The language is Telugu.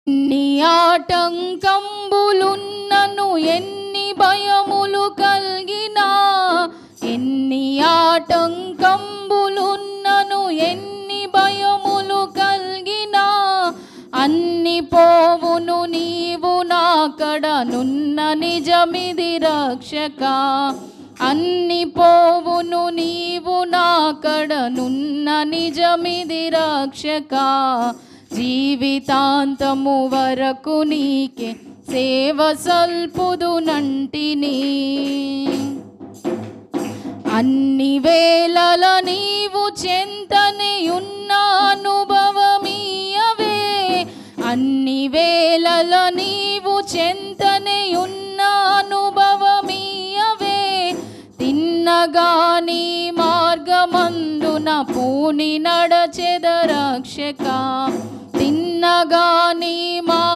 ఎన్ని ఆటంకంబులున్నను ఎన్ని భయములు కలిగినా, ఎన్ని ఆటంకంబులున్నను ఎన్ని భయములు కలిగినా, అన్ని పోవును నీవు నాకడనున్న నిజమిది రక్షక. అన్ని పోవును నీవు నాకడనున్న నిజమిది రక్షక. జీవితాంతము వరకు నీకే సేవ సల్పుదునంటిని. అన్ని వేళల నీవు చెంతనే ఉన్న అనుభవమీయవే. అన్ని వేళల నీవు చెంతనే ఉన్న అనుభవమీయవే. తిన్నగాని మార్గమందున పూని నడచెద రక్షక. తిన్నగాని